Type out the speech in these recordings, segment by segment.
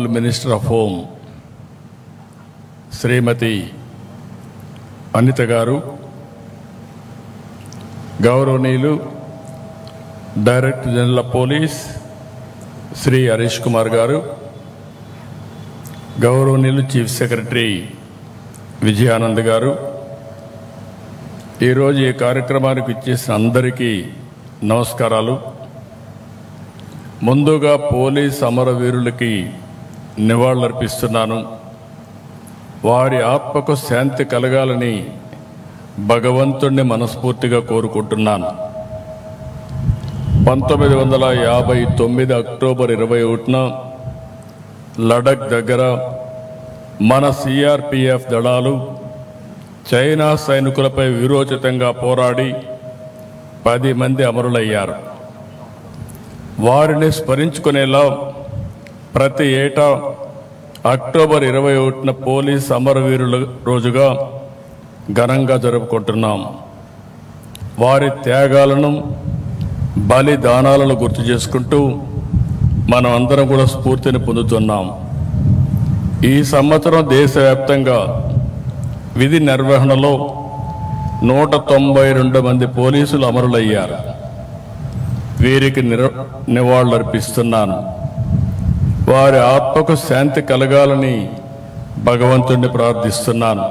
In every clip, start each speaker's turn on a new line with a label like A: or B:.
A: Honorable Minister of Home, Srimati Anita Garu, Gauronilu, Director General of Police, Sri Harish Kumar Garu, Gauronilu Chief Secretary Vijayanand Garu, ఈ రోజు ఈ కార్యక్రమానికి ఇచ్చేసిన అందరికీ నమస్కారాలు. ముందుగా పోలీస్ అమరవీరులకి నివాళులర్పిస్తున్నాను. వారి ఆత్మకు శాంతి కలగాలని భగవంతుణ్ణి మనస్ఫూర్తిగా కోరుకుంటున్నాను. 1959 అక్టోబర్ 21న లడక్ దగ్గర మన సిఆర్పిఎఫ్ దళాలు చైనా సైనికులపై వీరోచితంగా పోరాడి 10 మంది అమరులయ్యారు. వారిని స్మరించుకునేలా ప్రతి ఏటా అక్టోబర్ 21న పోలీస్ అమరవీరుల రోజుగా ఘనంగా జరుపుకుంటున్నాం. వారి త్యాగాలను బలిదానాలను గుర్తు చేసుకుంటూ మనం అందరం కూడా స్ఫూర్తిని పొందుతున్నాం. ఈ సంవత్సరం దేశవ్యాప్తంగా విధి నిర్వహణలో 192 మంది పోలీసులు అమరులయ్యారు. వీరికి నివాళులర్పిస్తున్నాను. వారి ఆత్మకు శాంతి కలగాలని భగవంతుణ్ణి ప్రార్థిస్తున్నాను.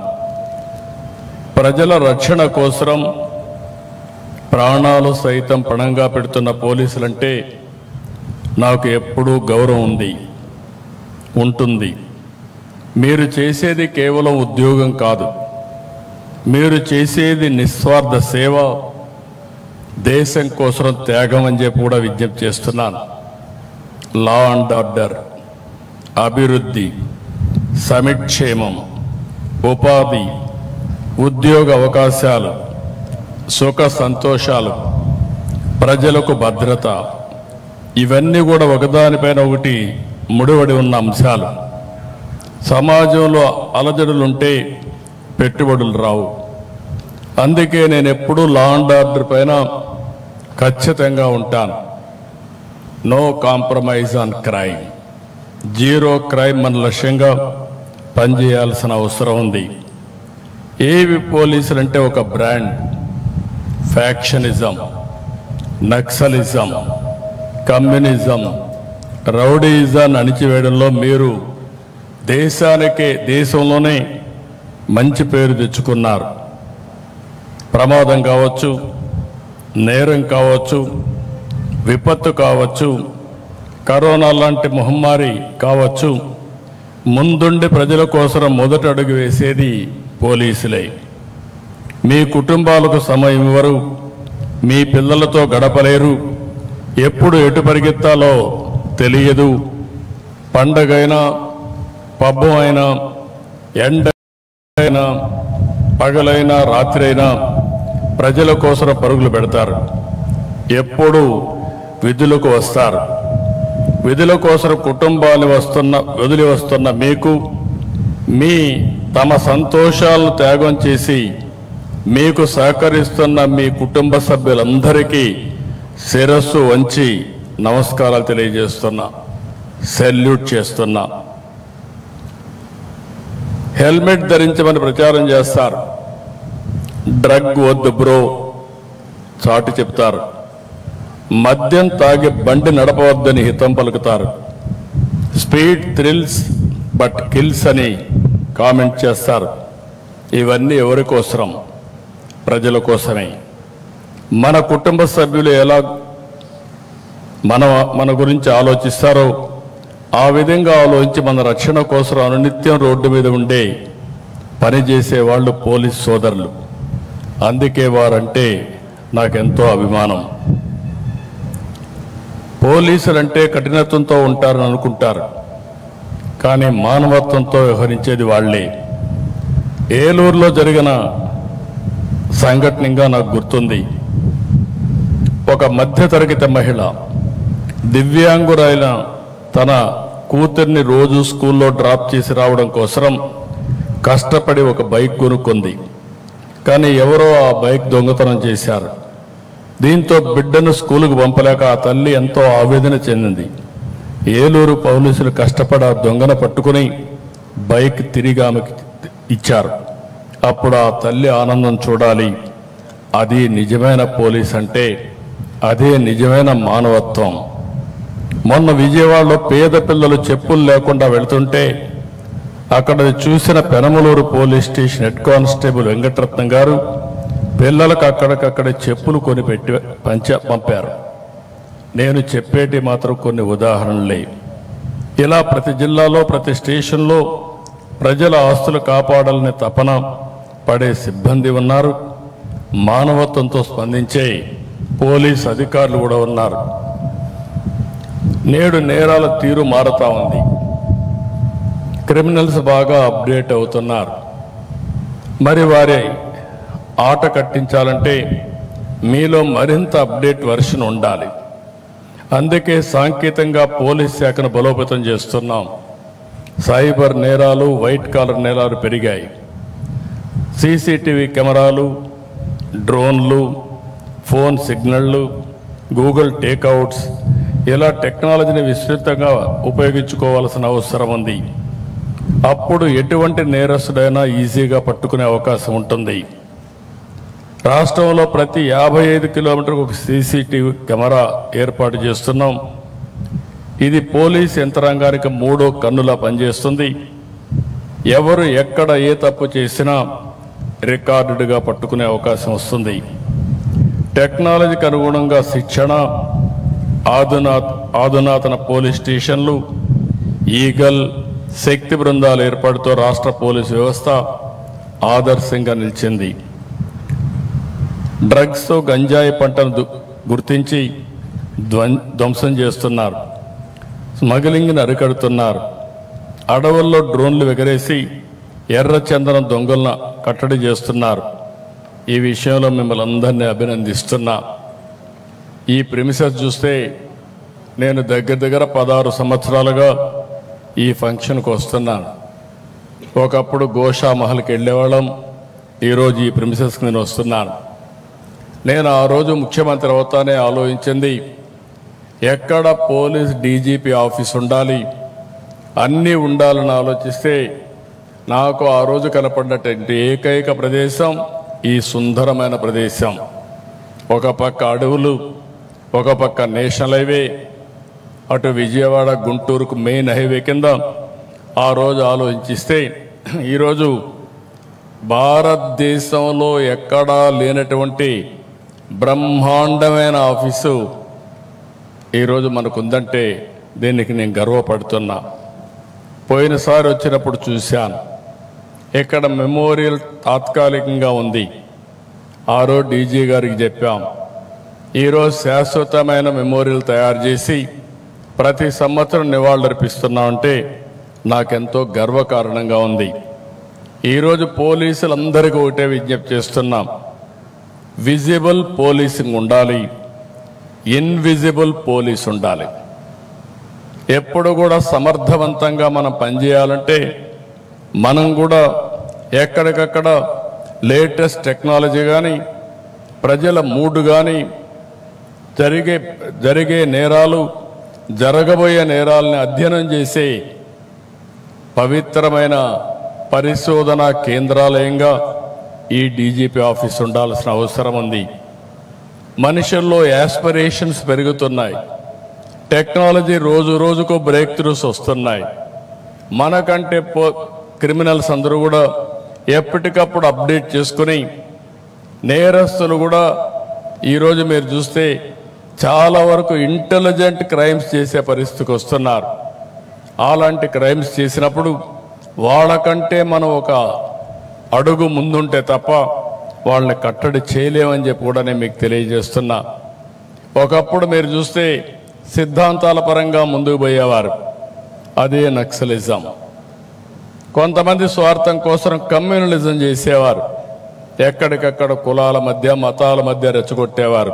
A: ప్రజల రక్షణ కోసం ప్రాణాలు సైతం పణంగా పెడుతున్న పోలీసులంటే నాకు ఎప్పుడూ గౌరవం ఉంటుంది. మీరు చేసేది కేవలం ఉద్యోగం కాదు, మీరు చేసేది నిస్వార్థ సేవ, దేశం కోసం త్యాగం అని చెప్పి కూడా విజ్ఞప్తి చేస్తున్నాను. లా అండ్ ఆర్డర్, అభివృద్ధి, సమిక్షేమం, ఉపాధి, ఉద్యోగ అవకాశాలు, సుఖ సంతోషాలు, ప్రజలకు భద్రత, ఇవన్నీ కూడా ఒకదానిపైన ఒకటి ముడిపడి ఉన్న అంశాలు. సమాజంలో అలజడులుంటే పెట్టుబడులు రావు. అందుకే నేను ఎప్పుడూ లా అండ్ ఆర్డర్ పైన ఖచ్చితంగా ఉంటాను. No compromise on crime, zero crime మన లక్ష్యంగా పనిచేయాల్సిన అవసరం ఉంది. ఏవి పోలీసులు అంటే ఒక బ్రాండ్. ఫ్యాక్షనిజం, నక్సలిజం, కమ్యూనిజం, రౌడీయిజాన్ని అణిచివేయడంలో మీరు దేశంలోనే మంచి పేరు తెచ్చుకున్నారు. ప్రమాదం కావచ్చు, నేరం కావచ్చు, విపత్తు కావచ్చు, కరోనా లాంటి మహమ్మారి కావచ్చు, ముందుండి ప్రజల కోసం మొదటి అడుగు వేసేది పోలీసులే. మీ కుటుంబాలకు సమయం ఇవ్వరు, మీ పిల్లలతో గడపలేరు, ఎప్పుడు ఎటు పరిగెత్తాలో తెలియదు. పండగైనా, పబ్బం అయినా, ఎండైనా, పగలైనా, రాత్రి అయినా ప్రజల కోసం పరుగులు పెడతారు. ఎప్పుడు విధులకు వస్తారు. విధుల కోసం కుటుంబాన్ని వదిలి వస్తున్న మీకు తమ సంతోషాలను త్యాగం చేసి మీకు సహకరిస్తున్న మీ కుటుంబ సభ్యులందరికీ శిరస్సు వంచి నమస్కారాలు తెలియజేస్తున్నా, సెల్యూట్ చేస్తున్నా. హెల్మెట్ ధరించమని ప్రచారం చేస్తారు. డ్రగ్ వద్దు బ్రో చాటి చెప్తారు. మద్యం తాగి బండి నడపవద్దని హితం పలుకుతారు. స్పీడ్ థ్రిల్స్ బట్ కిల్స్ అని కామెంట్ చేస్తారు. ఇవన్నీ ఎవరి కోసరం? ప్రజల కోసమే. మన కుటుంబ సభ్యులు ఎలా మన గురించి ఆలోచిస్తారో ఆ విధంగా ఆలోచించి మన రక్షణ కోసం అనునిత్యం రోడ్డు మీద ఉండే పనిచేసే వాళ్ళు పోలీస్ సోదరులు. అందుకే వారంటే నాకెంతో అభిమానం. పోలీసులంటే కఠినత్వంతో ఉంటారని అనుకుంటారు, కానీ మానవత్వంతో వ్యవహరించేది వాళ్లే. ఏలూరులో జరిగిన సంఘటనగా నాకు గుర్తుంది. ఒక మధ్యతరగతి మహిళ దివ్యాంగురైన తన కూతుర్ని రోజు స్కూల్లో డ్రాప్ చేసి రావడం కోసం కష్టపడి ఒక బైక్ కొనుక్కుంది. కానీ ఎవరో ఆ బైక్ దొంగతనం చేశారు. దీంతో బిడ్డను స్కూలుకు పంపలేక ఆ తల్లి ఎంతో ఆవేదన చెందింది. ఏలూరు పోలీసులు కష్టపడి ఆ దొంగను పట్టుకుని బైక్ తిరిగి ఆమెకి ఇచ్చారు. అప్పుడు ఆ తల్లి ఆనందం చూడాలి. అది నిజమైన పోలీస్ అంటే, అదే నిజమైన మానవత్వం. మొన్న విజయవాడలో పేద పిల్లలు చెప్పులు లేకుండా వెళ్తుంటే అక్కడ చూసిన Penamaluru police station head constable Venkataratnam గారు పిల్లలకు అక్కడికక్కడ చెప్పులు కొనిపెట్టి పంపారు. నేను చెప్పేటి మాత్రం కొన్ని ఉదాహరణలే. ఇలా ప్రతి జిల్లాలో ప్రతి స్టేషన్లో ప్రజల ఆస్తులు కాపాడాలనే తపన పడే సిబ్బంది ఉన్నారు. మానవత్వంతో స్పందించే పోలీస్ అధికారులు కూడా ఉన్నారు. నేడు నేరాల తీరు మారుతా ఉంది. క్రిమినల్స్ బాగా అప్డేట్ అవుతున్నారు. మరి వారి ఆట కట్టించాలంటే మీలో మరింత అప్డేట్ వర్షన్ ఉండాలి. అందుకే సాంకేతికంగా పోలీస్ శాఖను బలోపేతం చేస్తున్నాం. సైబర్ నేరాలు, వైట్ కాలర్ నేరాలు పెరిగాయి. సీసీటీవీ కెమెరాలు, డ్రోన్లు, ఫోన్ సిగ్నళ్లు, గూగుల్ టేక్అవుట్స్, ఇలా టెక్నాలజీని విస్తృతంగా ఉపయోగించుకోవాల్సిన అవసరం ఉంది. అప్పుడు ఎటువంటి నేరస్తుడైనా ఈజీగా పట్టుకునే అవకాశం ఉంటుంది. రాష్ట్రంలో ప్రతి 55 కిలోమీటర్లకు ఒక సీసీటీవీ కెమెరా ఏర్పాటు చేస్తున్నాం. ఇది పోలీస్ యంత్రాంగానికి 3వ కన్నులా పనిచేస్తుంది. ఎవరు ఎక్కడ ఏ తప్పు చేసినా రికార్డుగా పట్టుకునే అవకాశం వస్తుంది. టెక్నాలజీకి అనుగుణంగా శిక్షణ, ఆధునాతన పోలీస్ స్టేషన్లు, ఈగల్, శక్తి బృందాల ఏర్పాటుతో రాష్ట్ర పోలీసు వ్యవస్థ ఆదర్శంగా నిలిచింది. డ్రగ్స్, గంజాయి పంటను గుర్తించి ధ్వంసం చేస్తున్నారు. స్మగ్లింగ్ని అరికడుతున్నారు. అడవుల్లో డ్రోన్లు ఎగరేసి ఎర్రచందనం దొంగలను కట్టడి చేస్తున్నారు. ఈ విషయంలో మిమ్మల్ని అందరినీ అభినందిస్తున్నా. ఈ ప్రిమిసెస్ చూస్తే నేను దగ్గర 16 సంవత్సరాలుగా ఈ ఫంక్షన్కి వస్తున్నాను. ఒకప్పుడు గోషా మహల్కి వెళ్ళేవాళ్ళం. ఈరోజు ఈ ప్రిమిసెస్కి నేను వస్తున్నాను. నేను ఆ రోజు ముఖ్యమంత్రి అవుతానే ఆలోచించింది, ఎక్కడ పోలీస్ డీజీపీ ఆఫీస్ ఉండాలి, అన్నీ ఉండాలని ఆలోచిస్తే నాకు ఆ రోజు కనపడినటువంటి ఏకైక ప్రదేశం ఈ సుందరమైన ప్రదేశం. ఒక పక్క అడవులు, ఒక పక్క నేషనల్ హైవే, అటు విజయవాడ గుంటూరుకు మెయిన్ హైవే కింద ఆ రోజు ఆలోచిస్తే ఈరోజు భారతదేశంలో ఎక్కడా లేనటువంటి బ్రహ్మాండమైన ఆఫీసు ఈరోజు మనకుందంటే దీనికి నేను గర్వపడుతున్నా. పోయినసారి వచ్చినప్పుడు చూశాను, ఇక్కడ మెమోరియల్ తాత్కాలికంగా ఉంది. ఆ రోజు డీజీ గారికి చెప్పాం, ఈరోజు శాశ్వతమైన మెమోరియల్ తయారు చేసి ప్రతి సంవత్సరం నివాళులర్పిస్తున్నామంటే నాకెంతో గర్వకారణంగా ఉంది. ఈరోజు పోలీసులందరికీ ఒకటే విజ్ఞప్తి చేస్తున్నాం, విజిబుల్ పోలీసింగ్ ఉండాలి, ఇన్విజిబుల్ పోలీస్ ఉండాలి. ఎప్పుడు కూడా సమర్థవంతంగా మనం పనిచేయాలంటే మనం కూడా ఎక్కడికక్కడ లేటెస్ట్ టెక్నాలజీ కానీ, ప్రజల మూడ్ కానీ, జరిగే నేరాలు, జరగబోయే నేరాలని అధ్యయనం చేసే పవిత్రమైన పరిశోధనా కేంద్రాలయంగా ఈ డీజీపీ ఆఫీస్ ఉండాల్సిన అవసరం ఉంది. మనుషుల్లో యాస్పిరేషన్స్ పెరుగుతున్నాయి. టెక్నాలజీ రోజు రోజుకు బ్రేక్ త్రూస్ వస్తున్నాయి. మనకంటే క్రిమినల్స్ అందరూ కూడా ఎప్పటికప్పుడు అప్డేట్ చేసుకుని, నేరస్తులు కూడా ఈరోజు మీరు చూస్తే చాలా వరకు ఇంటెలిజెంట్ క్రైమ్స్ చేసే పరిస్థితికి వస్తున్నారు. అలాంటి క్రైమ్స్ చేసినప్పుడు వాళ్ళకంటే మనం ఒక అడుగు ముందుంటే తప్ప వాళ్ళని కట్టడి చేయలేమని చెప్పి కూడా నేను మీకు తెలియజేస్తున్నా. ఒకప్పుడు మీరు చూస్తే సిద్ధాంతాల పరంగా ముందుకు పోయేవారు, అదే నక్సలిజం. కొంతమంది స్వార్థం కోసం కమ్యూనలిజం చేసేవారు, ఎక్కడికక్కడ కులాల మధ్య, మతాల మధ్య రెచ్చగొట్టేవారు.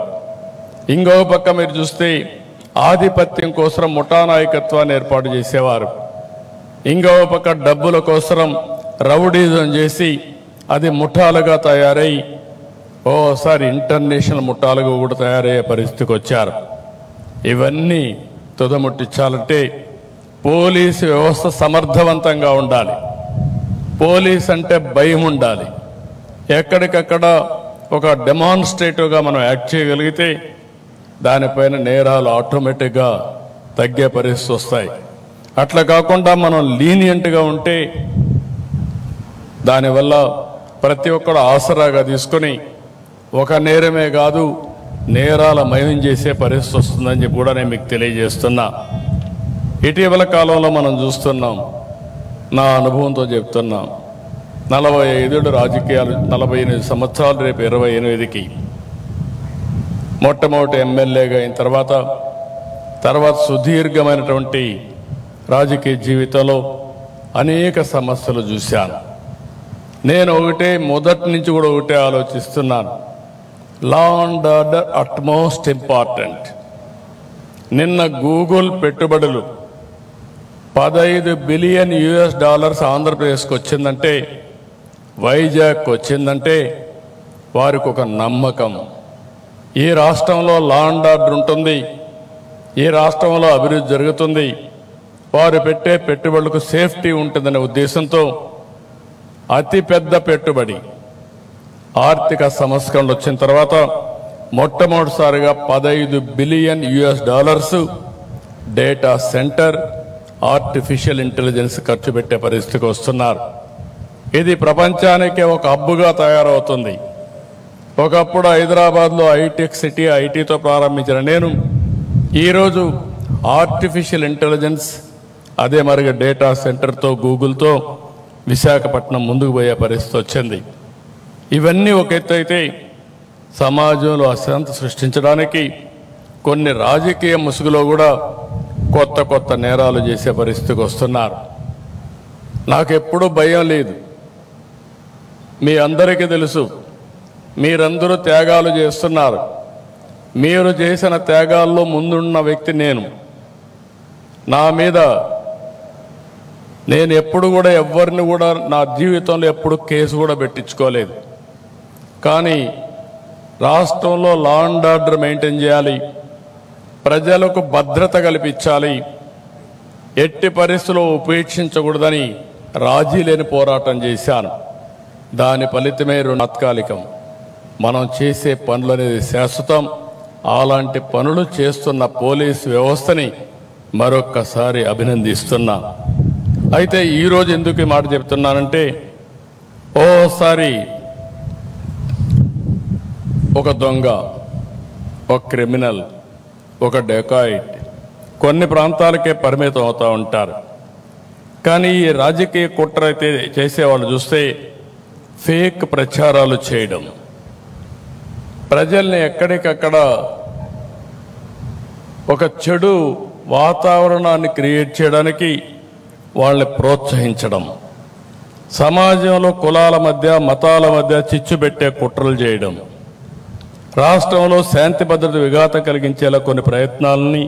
A: ఇంకో పక్క మీరు చూస్తే ఆధిపత్యం కోసం ముఠా నాయకత్వాన్ని ఏర్పాటు చేసేవారు. ఇంకో పక్క డబ్బుల కోసం రౌడీజం చేసి అది ముఠాలుగా తయారై ఓసారి ఇంటర్నేషనల్ ముఠాలుగా కూడా తయారయ్యే పరిస్థితికి వచ్చారు. ఇవన్నీ తుదముట్టించాలంటే పోలీసు వ్యవస్థ సమర్థవంతంగా ఉండాలి. పోలీస్ అంటే భయం ఉండాలి. ఎక్కడికక్కడ ఒక డెమాన్స్ట్రేటివ్గా మనం యాక్ట్ చేయగలిగితే దానిపైన నేరాలు ఆటోమేటిక్గా తగ్గే పరిస్థితి వస్తాయి. అట్లా కాకుండా మనం లీనియంట్గా ఉంటే దానివల్ల ప్రతి ఒక్కరు ఆసరాగా తీసుకొని ఒక నేరమే కాదు నేరాల మయం చేసే పరిస్థితి వస్తుందని చెప్పి కూడా నేను మీకు తెలియజేస్తున్నా. ఇటీవల కాలంలో మనం చూస్తున్నాం, నా అనుభవంతో చెప్తున్నాం, 45 రాజకీయాలు, 48 సంవత్సరాలు, రేపు 28కి మొట్టమొదటి ఎమ్మెల్యేగా అయిన తర్వాత సుదీర్ఘమైనటువంటి రాజకీయ జీవితంలో అనేక సమస్యలు చూశాను. నేను మొదటి నుంచి కూడా ఒకటే ఆలోచిస్తున్నాను, law and order utmost important. నిన్న గూగుల్ పెట్టుబడులు $15 బిలియన్ ఆంధ్రప్రదేశ్కి వచ్చిందంటే, వైజాగ్కి వచ్చిందంటే వారికి ఒక నమ్మకం, ఈ రాష్ట్రంలో లా అండ్ ఆర్డర్ ఉంటుంది, ఈ రాష్ట్రంలో అభివృద్ధి జరుగుతుంది, వారు పెట్టే పెట్టుబడులకు సేఫ్టీ ఉంటుందనే ఉద్దేశంతో అతిపెద్ద పెట్టుబడి ఆర్థిక సంస్కరణలు వచ్చిన తర్వాత మొట్టమొదటిసారిగా $15 billion data centre, artificial intelligence ఖర్చు పెట్టే పరిస్థితికి వస్తున్నారు. ఇది ప్రపంచానికే ఒక హబ్బుగా తయారవుతుంది. ఒకప్పుడు హైదరాబాద్లో హైటెక్ సిటీ, ఐటీతో ప్రారంభించిన నేను ఈరోజు ఆర్టిఫిషియల్ ఇంటెలిజెన్స్, అదే మరిగా డేటా సెంటర్తో గూగుల్తో విశాఖపట్నం ముందుకు పోయే పరిస్థితి వచ్చింది. ఇవన్నీ ఒక ఎత్తు అయితే సమాజంలో అశాంతి సృష్టించడానికి కొన్ని రాజకీయ ముసుగులో కూడా కొత్త నేరాలు చేసే పరిస్థితికి వస్తున్నారు. నాకెప్పుడూ భయం లేదు. మీ అందరికీ తెలుసు, మీరందరూ త్యాగాలు చేస్తున్నారు. మీరు చేసిన త్యాగాల్లో ముందున్న వ్యక్తి నేను. నా మీద నేను ఎప్పుడు కూడా ఎవరిని కూడా నా జీవితంలో ఎప్పుడు కేసు కూడా పెట్టించుకోలేదు. కానీ రాష్ట్రంలో లా అండ్ ఆర్డర్ మెయింటైన్ చేయాలి, ప్రజలకు భద్రత కల్పించాలి, ఎట్టి పరిస్థితుల్లో ఉపేక్షించకూడదని రాజీ లేని పోరాటం చేశాను. దాని ఫలితమే తాత్కాలికం. మనం చేసే పనులు అనేది శాశ్వతం. అలాంటి పనులు చేస్తున్న పోలీసు వ్యవస్థని మరొక్కసారి అభినందిస్తున్నా. అయితే ఈరోజు ఎందుకు ఈ మాట చెప్తున్నానంటే, ఓసారి ఒక దొంగ, ఒక క్రిమినల్, ఒక డెకాయిట్ కొన్ని ప్రాంతాలకే పరిమితం అవుతూ ఉంటారు. కానీ ఈ రాజకీయ కుట్ర అయితే చేసేవాళ్ళు చూస్తే ఫేక్ ప్రచారాలు చేయడం, ప్రజల్ని ఎక్కడికక్కడ ఒక చెడు వాతావరణాన్ని క్రియేట్ చేయడానికి వాళ్ళని ప్రోత్సహించడం, సమాజంలో కులాల మధ్య, మతాల మధ్య చిచ్చు పెట్టే కుట్రలు చేయడం, రాష్ట్రంలో శాంతి భద్రత విఘాతం కలిగించేలా కొన్ని ప్రయత్నాలని,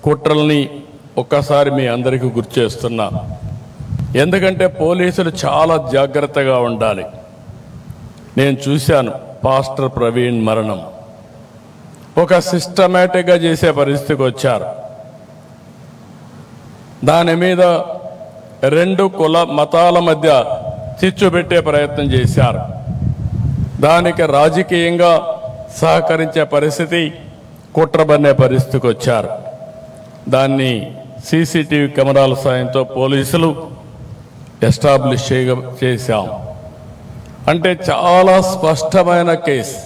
A: కుట్రల్ని ఒక్కసారి మీ అందరికీ గుర్తు చేస్తున్నా. ఎందుకంటే పోలీసులు చాలా జాగ్రత్తగా ఉండాలి. నేను చూశాను పాస్టర్ ప్రవీణ్ మరణం, ఒక సిస్టమేటిక్గా చేసే పరిస్థితికి వచ్చారు. దాని మీద 2 కుల మతాల మధ్య చిచ్చు పెట్టే ప్రయత్నం చేశారు. దానికి రాజకీయంగా సహకరించే పరిస్థితి, కుట్రబన్నే పరిస్థితికి వచ్చారు. దాన్ని సీసీటీవీ కెమెరాల సాయంతో పోలీసులు ఎస్టాబ్లిష్ చేశాం. అంటే చాలా స్పష్టమైన కేసు.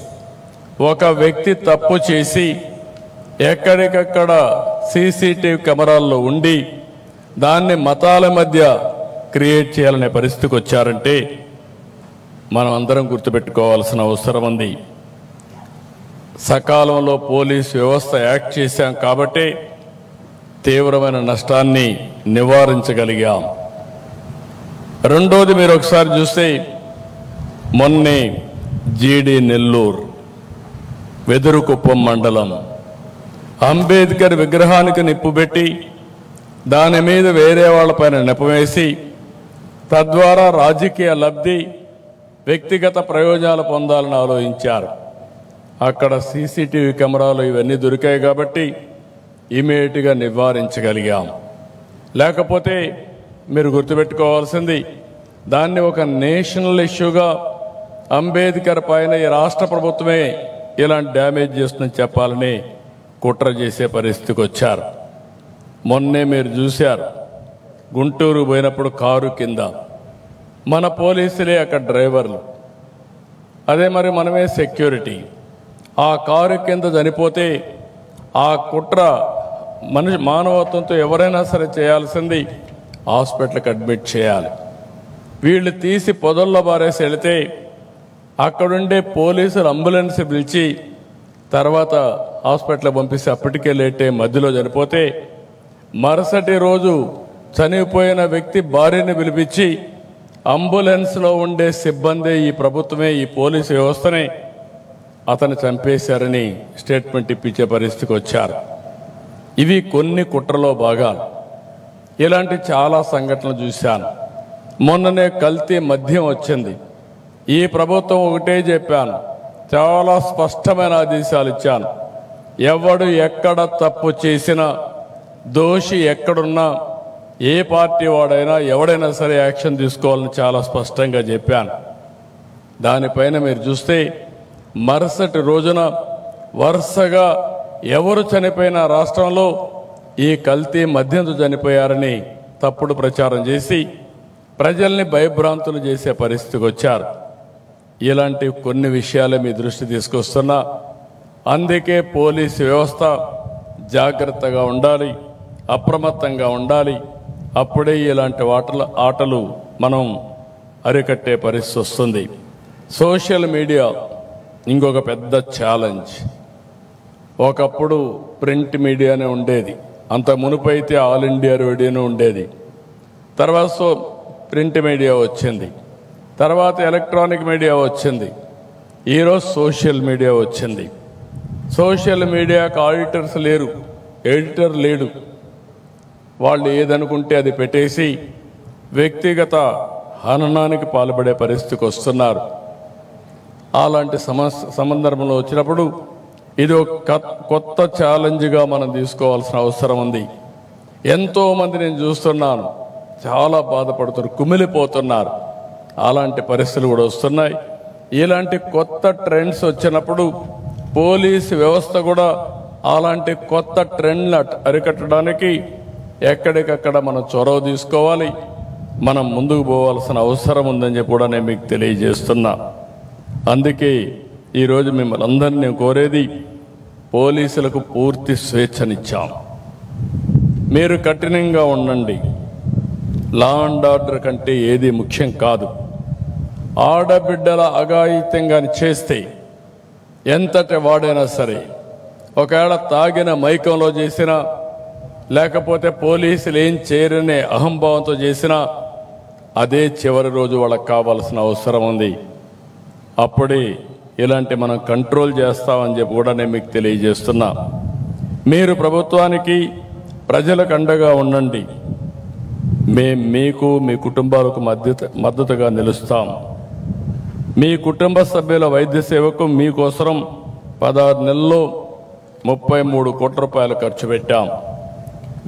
A: ఒక వ్యక్తి తప్పు చేసి ఎక్కడికక్కడ సీసీటీవీ కెమెరాల్లో ఉండి దాన్ని మతాల మధ్య క్రియేట్ చేయాలనే పరిస్థితికి వచ్చారంటే మనం అందరం గుర్తుపెట్టుకోవాల్సిన అవసరం ఉంది. సకాలంలో పోలీసు వ్యవస్థ యాక్ట్ చేశాం కాబట్టి తీవ్రమైన నష్టాన్ని నివారించగలిగాం. రెండోది, మీరు ఒకసారి చూస్తే మొన్నే జీడి నెల్లూరు వెదురుకుప్పం మండలం అంబేద్కర్ విగ్రహానికి నిప్పుబెట్టి దాని మీద వేరే వాళ్ళపైన నెపవేసి తద్వారా రాజకీయ లబ్ధి, వ్యక్తిగత ప్రయోజనాలు పొందాలని ఆలోచించారు. అక్కడ సీసీటీవీ కెమెరాలు ఇవన్నీ దొరికాయి కాబట్టి ఇమీడియట్గా నివారించగలిగాం. లేకపోతే మీరు గుర్తుపెట్టుకోవాల్సింది, దాన్ని ఒక నేషనల్ ఇష్యూగా అంబేద్కర్ పైన ఈ రాష్ట్ర ప్రభుత్వమే ఇలాంటి డ్యామేజ్ చేస్తుందని చెప్పాలని కుట్ర చేసే పరిస్థితికి వచ్చారు. మొన్నే మీరు చూశారు, గుంటూరు పోయినప్పుడు కారు కింద మన పోలీసులే అక్కడ డ్రైవర్లు, అదే మరి మనమే సెక్యూరిటీ. ఆ కారు కింద చనిపోతే ఆ కుట్ర మానవత్వంతో ఎవరైనా సరే చేయాల్సింది హాస్పిటల్కి అడ్మిట్ చేయాలి. వీళ్ళు తీసి పొదల్లో బారేసి వెళితే అక్కడుండే పోలీసులు అంబులెన్స్ పిలిచి తర్వాత హాస్పిటల్కి పంపిస్తే అప్పటికే లేటే మధ్యలో చనిపోతే మరుసటి రోజు చనిపోయిన వ్యక్తి భార్యని పిలిపించి అంబులెన్స్లో ఉండే సిబ్బంది ఈ ప్రభుత్వమే, ఈ పోలీసు వ్యవస్థనే అతను చంపేశారని స్టేట్మెంట్ ఇప్పించే పరిస్థితికి వచ్చారు. ఇవి కొన్ని కుట్రలో భాగాలు. ఇలాంటి చాలా సంఘటనలు చూశాను. మొన్ననే కల్తీ మద్యం వచ్చింది. ఈ ప్రభుత్వం ఒకటే చెప్పాను, చాలా స్పష్టమైన ఆదేశాలు ఇచ్చాను. ఎవడు ఎక్కడ తప్పు చేసినా, దోషి ఎక్కడున్నా, ఏ పార్టీ వాడైనా ఎవడైనా సరే యాక్షన్ తీసుకోవాలని చాలా స్పష్టంగా చెప్పాను. దానిపైన మీరు చూస్తే మరుసటి రోజున వరుసగా ఎవరు చనిపోయిన రాష్ట్రంలో ఈ కల్తీ మద్యంతో చనిపోయారని తప్పుడు ప్రచారం చేసి ప్రజల్ని భయభ్రాంతులు చేసే పరిస్థితికి వచ్చారు. ఇలాంటి కొన్ని విషయాలు మీ దృష్టి తీసుకొస్తున్నా. అందుకే పోలీసు వ్యవస్థ జాగ్రత్తగా ఉండాలి, అప్రమత్తంగా ఉండాలి. అప్పుడే ఇలాంటి ఆటలు మనం అరికట్టే పరిస్థితి వస్తుంది. సోషల్ మీడియా ఇంకొక పెద్ద ఛాలెంజ్. ఒకప్పుడు ప్రింట్ మీడియానే ఉండేది, అంత మునుపైతే ఆల్ ఇండియా రేడియోనే ఉండేది. తర్వాత ప్రింట్ మీడియా వచ్చింది, తర్వాత ఎలక్ట్రానిక్ మీడియా వచ్చింది, ఈరోజు సోషల్ మీడియా వచ్చింది. సోషల్ మీడియాకు ఆడిటర్స్ లేరు, ఎడిటర్ లేడు. వాళ్ళు ఏదనుకుంటే అది పెట్టేసి వ్యక్తిగత హననానికి పాల్పడే పరిస్థితికి వస్తున్నారు. అలాంటి సందర్భంలో వచ్చినప్పుడు ఇది ఒక కొత్త ఛాలెంజ్గా మనం తీసుకోవాల్సిన అవసరం ఉంది. ఎంతోమంది నేను చూస్తున్నాను చాలా బాధపడుతున్నారు, కుమిలిపోతున్నారు. అలాంటి పరిస్థితులు కూడా వస్తున్నాయి. ఇలాంటి కొత్త ట్రెండ్స్ వచ్చినప్పుడు పోలీసు వ్యవస్థ కూడా అలాంటి కొత్త ట్రెండ్ని అరికట్టడానికి ఎక్కడికక్కడ మనం చొరవ తీసుకోవాలి, మనం ముందుకు పోవాల్సిన అవసరం ఉందని చెప్పి కూడా నేను మీకు తెలియజేస్తున్నా. అందుకే ఈరోజు మిమ్మల్ని అందరినీ నేను కోరేది, పోలీసులకు పూర్తి స్వేచ్ఛనిచ్చాం. మీరు కఠినంగా ఉండండి. లా అండ్ ఆర్డర్ కంటే ఏది ముఖ్యం కాదు. ఆడబిడ్డల అఘాయిత్యంగా చేస్తే ఎంతటి వాడైనా సరే, ఒకవేళ తాగిన మైకంలో చేసినా, లేకపోతే పోలీసులు ఏం చేయరనే అహంభావంతో చేసినా, అదే చివరి రోజు వాళ్ళకి కావాల్సిన అవసరం ఉంది. అప్పుడే ఇలాంటి మనం కంట్రోల్ చేస్తామని చెప్పి కూడా నేను మీకు తెలియజేస్తున్నా. మీరు ప్రభుత్వానికి, ప్రజలకు అండగా ఉండండి. మేము మీకు, మీ కుటుంబాలకు మద్దతుగా నిలుస్తాం. మీ కుటుంబ సభ్యుల వైద్య సేవకు మీకోసం 16 నెలల్లో 33 కోట్ల రూపాయలు ఖర్చు పెట్టాం.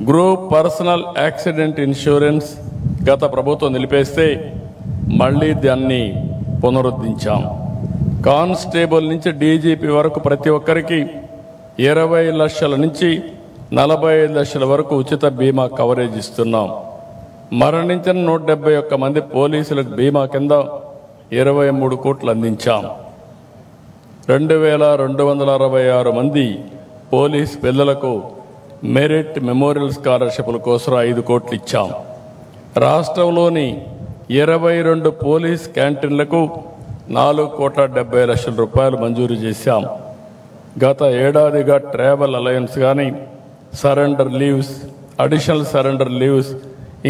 A: గ్రూప్ పర్సనల్ యాక్సిడెంట్ ఇన్సూరెన్స్ గత ప్రభుత్వం నిలిపేస్తే మళ్ళీ దాన్ని పునరుద్ధరించాం. కానిస్టేబుల్ నుంచి డీజీపీ వరకు ప్రతి ఒక్కరికి 20 లక్షల నుంచి 45 లక్షల వరకు ఉచిత బీమా కవరేజ్ ఇస్తున్నాం. మరణించిన 171 మంది పోలీసులకు బీమా కింద 23 కోట్లు అందించాం. 2266 మంది పోలీస్ పిల్లలకు మెరిట్ మెమోరియల్ స్కాలర్షిప్ల కోసం 5 కోట్లు ఇచ్చాం. రాష్ట్రంలోని 22 పోలీస్ క్యాంటీన్లకు 4,70,00,000 రూపాయలు మంజూరు చేశాం. గత ఏడాదిగా ట్రావెల్ అలయన్స్ కానీ, surrender leaves, additional surrender leaves,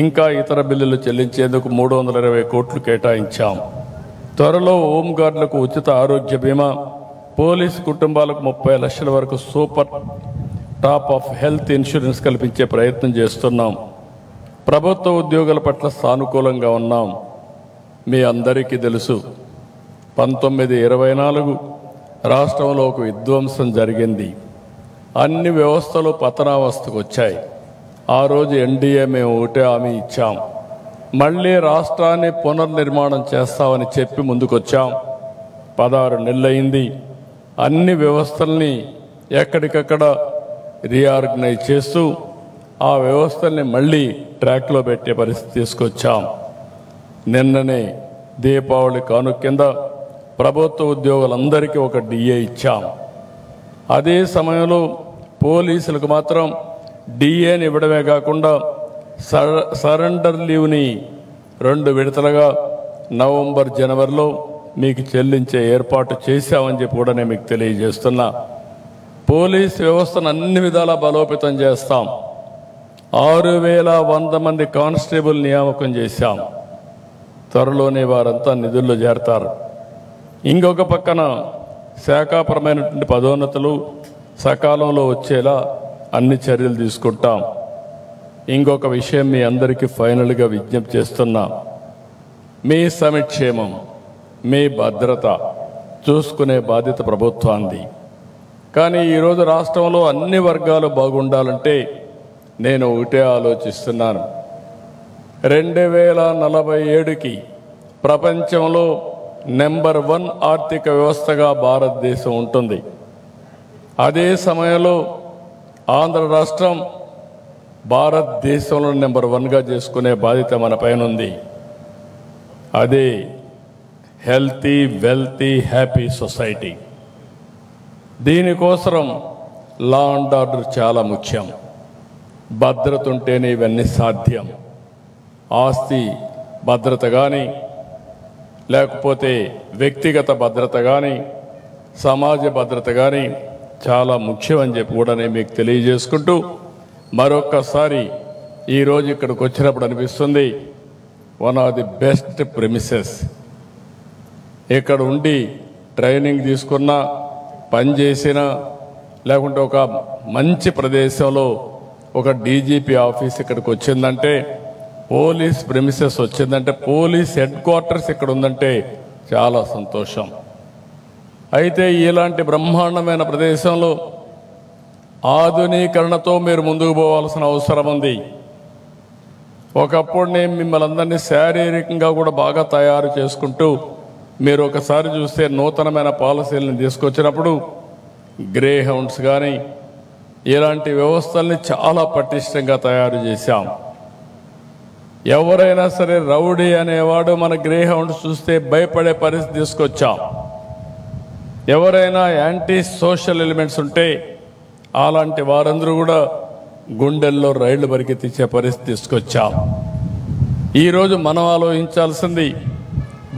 A: ఇంకా ఇతర బిల్లులు చెల్లించేందుకు 320 కోట్లు కేటాయించాం. త్వరలో హోంగార్డులకు ఉచిత ఆరోగ్య బీమా, పోలీసు కుటుంబాలకు 30 లక్షల వరకు super top of health insurance కల్పించే ప్రయత్నం చేస్తున్నాం. ప్రభుత్వ ఉద్యోగుల పట్ల సానుకూలంగా ఉన్నాం. మీ అందరికీ తెలుసు, 1924 రాష్ట్రంలో ఒక విధ్వంసం జరిగింది. అన్ని వ్యవస్థలు పతనావస్థకు వచ్చాయి. ఆ రోజు ఎన్డీఏ మేము ఒకటే హామీ ఇచ్చాం, మళ్ళీ రాష్ట్రాన్ని పునర్నిర్మాణం చేస్తామని చెప్పి ముందుకొచ్చాం. 16 నెలలైంది. అన్ని వ్యవస్థల్ని ఎక్కడికక్కడ రీఆర్గనైజ్ చేస్తూ ఆ వ్యవస్థల్ని మళ్ళీ ట్రాక్లో పెట్టే పరిస్థితి తీసుకొచ్చాం. నిన్ననే దీపావళి కానుక కింద ప్రభుత్వ ఉద్యోగులందరికీ ఒక డిఏ ఇచ్చాం. అదే సమయంలో పోలీసులకు మాత్రం డిఏని ఇవ్వడమే కాకుండా సరెండర్ లీవ్ని 2 విడతలుగా నవంబర్, జనవరిలో మీకు చెల్లించే ఏర్పాటు చేశామని చెప్పి కూడా నేను మీకు తెలియజేస్తున్నా. పోలీస్ వ్యవస్థను అన్ని విధాలా బలోపేతం చేస్తాం. 6100 మంది కానిస్టేబుల్ నియామకం చేశాం. త్వరలోనే వారంతా నిధుల్లో చేరతారు. ఇంకొక పక్కన శాఖాపరమైనటువంటి పదోన్నతులు సకాలంలో వచ్చేలా అన్ని చర్యలు తీసుకుంటాం. ఇంకొక విషయం మీ అందరికీ ఫైనల్గా విజ్ఞప్తి చేస్తున్నా, మీ సంక్షేమం, మీ భద్రత చూసుకునే బాధ్యత ప్రభుత్వానికి. కానీ ఈరోజు రాష్ట్రంలో అన్ని వర్గాలు బాగుండాలంటే నేను ఒకటే ఆలోచిస్తున్నాను. 2047కి ప్రపంచంలో నెంబర్ 1 ఆర్థిక వ్యవస్థగా భారతదేశం ఉంటుంది. అదే సమయంలో ఆంధ్ర రాష్ట్రం భారతదేశంలో నెంబర్ 1గా చేసుకునే బాధ్యత మన పైన ఉంది. అదే హెల్తీ, వెల్తీ, హ్యాపీ సొసైటీ. దీనికోసం లా అండ్ ఆర్డర్ చాలా ముఖ్యం. భద్రత ఉంటేనే ఇవన్నీ సాధ్యం. ఆస్తి భద్రత కానీ, లేకపోతే వ్యక్తిగత భద్రత కానీ, సమాజ భద్రత కానీ చాలా ముఖ్యం అని చెప్పి కూడా నేను మీకు తెలియజేసుకుంటూ, మరొక్కసారి ఈరోజు ఇక్కడికి వచ్చినప్పుడు అనిపిస్తుంది, one of the best premises. ఇక్కడ ఉండి ట్రైనింగ్ తీసుకున్నా, పనిచేసినా, లేకుంటే ఒక మంచి ప్రదేశంలో ఒక డీజీపీ ఆఫీస్ ఇక్కడికి వచ్చిందంటే, పోలీస్ ప్రెమిసెస్ వచ్చిందంటే, పోలీస్ హెడ్ క్వార్టర్స్ ఇక్కడ ఉందంటే చాలా సంతోషం. అయితే ఇలాంటి బ్రహ్మాండమైన ప్రదేశంలో ఆధునీకరణతో మీరు ముందుకు పోవాల్సిన అవసరం ఉంది. ఒకప్పుడు నేను మిమ్మల్ని అందరినీ శారీరకంగా కూడా బాగా తయారు చేసుకుంటూ, మీరు ఒకసారి చూస్తే నూతనమైన పాలసీలను తీసుకొచ్చినప్పుడు గ్రే హౌండ్స్ కానీ ఇలాంటి వ్యవస్థల్ని చాలా పటిష్టంగా తయారు చేశాం. ఎవరైనా సరే రౌడీ అనేవాడు మన గ్రే హౌండ్స్ చూస్తే భయపడే పరిస్థితి తీసుకొచ్చాం. ఎవరైనా యాంటీ సోషల్ ఎలిమెంట్స్ ఉంటే అలాంటి వారందరూ కూడా గుండెల్లో రైళ్లు పరిగెత్తించే పరిస్థితి తీసుకొచ్చాం. ఈరోజు మనం ఆలోచించాల్సింది,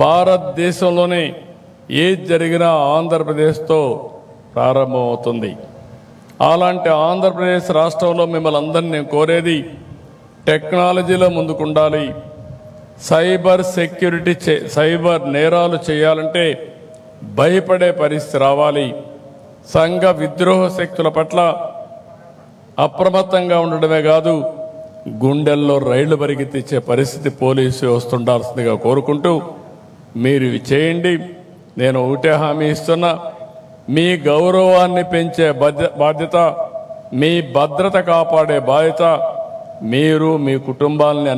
A: భారతదేశంలోనే ఏది జరిగినా ఆంధ్రప్రదేశ్తో ప్రారంభమవుతుంది. అలాంటి ఆంధ్రప్రదేశ్ రాష్ట్రంలో మిమ్మల్ని అందరినీ నేను కోరేది, టెక్నాలజీలో ముందుకుండాలి. సైబర్ సెక్యూరిటీ, సైబర్ నేరాలు చేయాలంటే భయపడే పరిస్థితి రావాలి. సంఘ విద్రోహ శక్తుల పట్ల అప్రమత్తంగా ఉండడమే కాదు, గుండెల్లో రైళ్లు పరిగెత్తించే పరిస్థితి పోలీసు వ్యవస్థ ఉండాల్సిందిగా కోరుకుంటూ, మీరు ఇవి చేయండి. నేను ఒకటే హామీ ఇస్తున్నా, మీ గౌరవాన్ని పెంచే బాధ్యత, మీ భద్రత కాపాడే బాధ్యత మీరు, మీ కుటుంబాలని